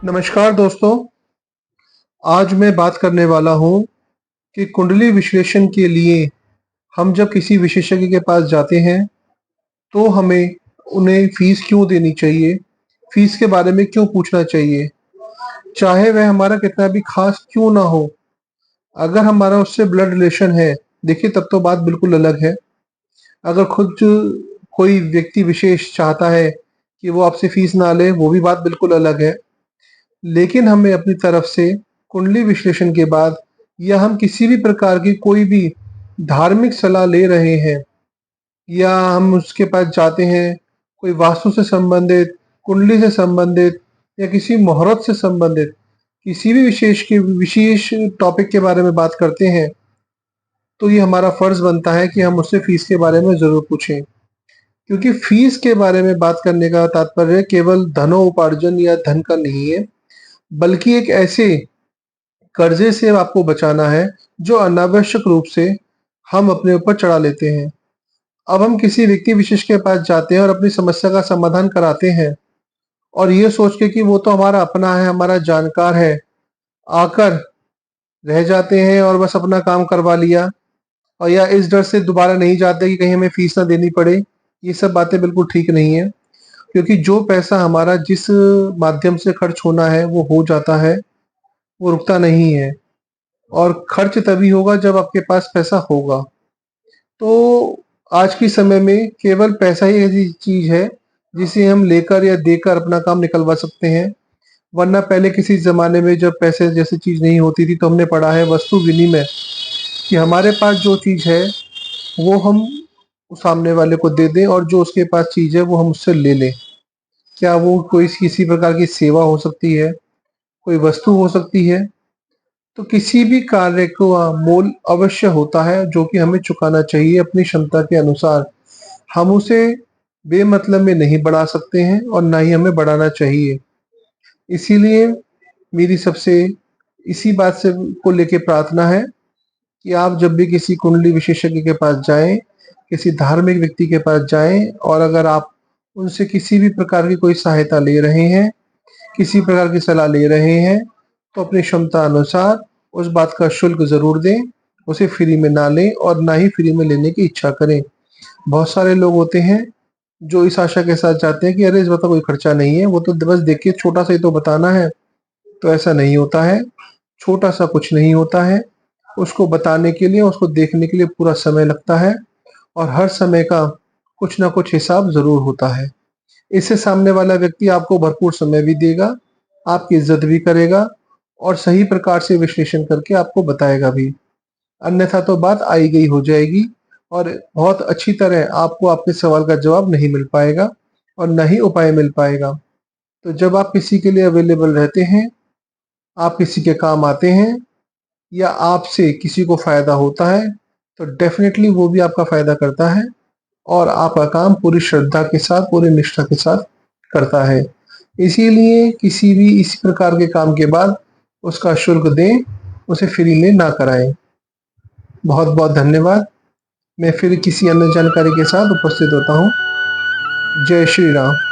नमस्कार दोस्तों। आज मैं बात करने वाला हूँ कि कुंडली विश्लेषण के लिए हम जब किसी विशेषज्ञ के पास जाते हैं तो हमें उन्हें फीस क्यों देनी चाहिए, फीस के बारे में क्यों पूछना चाहिए, चाहे वह हमारा कितना भी खास क्यों ना हो। अगर हमारा उससे ब्लड रिलेशन है, देखिए तब तो बात बिल्कुल अलग है। अगर खुद कोई व्यक्ति विशेष चाहता है कि वो आपसे फीस ना ले, वो भी बात बिल्कुल अलग है। लेकिन हमें अपनी तरफ से कुंडली विश्लेषण के बाद या हम किसी भी प्रकार की कोई भी धार्मिक सलाह ले रहे हैं या हम उसके पास जाते हैं कोई वास्तु से संबंधित, कुंडली से संबंधित या किसी मुहूर्त से संबंधित किसी भी विशेष टॉपिक के बारे में बात करते हैं, तो ये हमारा फर्ज बनता है कि हम उससे फीस के बारे में जरूर पूछें। क्योंकि फीस के बारे में बात करने का तात्पर्य केवल धनोपार्जन या धन का नहीं है, बल्कि एक ऐसे कर्जे से आपको बचाना है जो अनावश्यक रूप से हम अपने ऊपर चढ़ा लेते हैं। अब हम किसी व्यक्ति विशेष के पास जाते हैं और अपनी समस्या का समाधान कराते हैं और ये सोच के कि वो तो हमारा अपना है, हमारा जानकार है, आकर रह जाते हैं और बस अपना काम करवा लिया, और या इस डर से दोबारा नहीं जाते कि कहीं हमें फीस ना देनी पड़े। ये सब बातें बिल्कुल ठीक नहीं है। क्योंकि जो पैसा हमारा जिस माध्यम से खर्च होना है वो हो जाता है, वो रुकता नहीं है। और खर्च तभी होगा जब आपके पास पैसा होगा। तो आज के समय में केवल पैसा ही ऐसी चीज है जिसे हम लेकर या देकर अपना काम निकलवा सकते हैं। वरना पहले किसी जमाने में जब पैसे जैसी चीज नहीं होती थी तो हमने पढ़ा है वस्तु विनिमय, कि हमारे पास जो चीज है वो हम सामने वाले को दे दें और जो उसके पास चीज है वो हम उससे ले लें। क्या वो कोई किसी प्रकार की सेवा हो सकती है, कोई वस्तु हो सकती है। तो किसी भी कार्य को मोल अवश्य होता है जो कि हमें चुकाना चाहिए अपनी क्षमता के अनुसार। हम उसे बेमतलब में नहीं बढ़ा सकते हैं और ना ही हमें बढ़ाना चाहिए। इसीलिए मेरी सबसे इसी बात से को लेके प्रार्थना है कि आप जब भी किसी कुंडली विशेषज्ञ के पास जाएं, किसी धार्मिक व्यक्ति के पास जाएं, और अगर आप उनसे किसी भी प्रकार की कोई सहायता ले रहे हैं, किसी प्रकार की सलाह ले रहे हैं, तो अपनी क्षमता अनुसार उस बात का शुल्क ज़रूर दें, उसे फ्री में ना लें और ना ही फ्री में लेने की इच्छा करें। बहुत सारे लोग होते हैं जो इस आशा के साथ जाते हैं कि अरे इस बात का कोई खर्चा नहीं है, वो तो बस देखिए छोटा-सा ही तो बताना है। तो ऐसा नहीं होता है, छोटा-सा कुछ नहीं होता है। उसको बताने के लिए, उसको देखने के लिए पूरा समय लगता है और हर समय का कुछ ना कुछ हिसाब ज़रूर होता है। इससे सामने वाला व्यक्ति आपको भरपूर समय भी देगा, आपकी इज़्ज़त भी करेगा और सही प्रकार से विश्लेषण करके आपको बताएगा भी। अन्यथा तो बात आई गई हो जाएगी और बहुत अच्छी तरह आपको आपके सवाल का जवाब नहीं मिल पाएगा और ना ही उपाय मिल पाएगा। तो जब आप किसी के लिए अवेलेबल रहते हैं, आप किसी के काम आते हैं या आपसे किसी को फ़ायदा होता है, तो डेफ़िनेटली वो भी आपका फ़ायदा करता है और आपका काम पूरी श्रद्धा के साथ, पूरी निष्ठा के साथ करता है। इसीलिए किसी भी इस प्रकार के काम के बाद उसका शुल्क दें, उसे फ्री में ना कराएँ। बहुत-बहुत धन्यवाद। मैं फिर किसी अन्य जानकारी के साथ उपस्थित होता हूँ। जय श्री राम।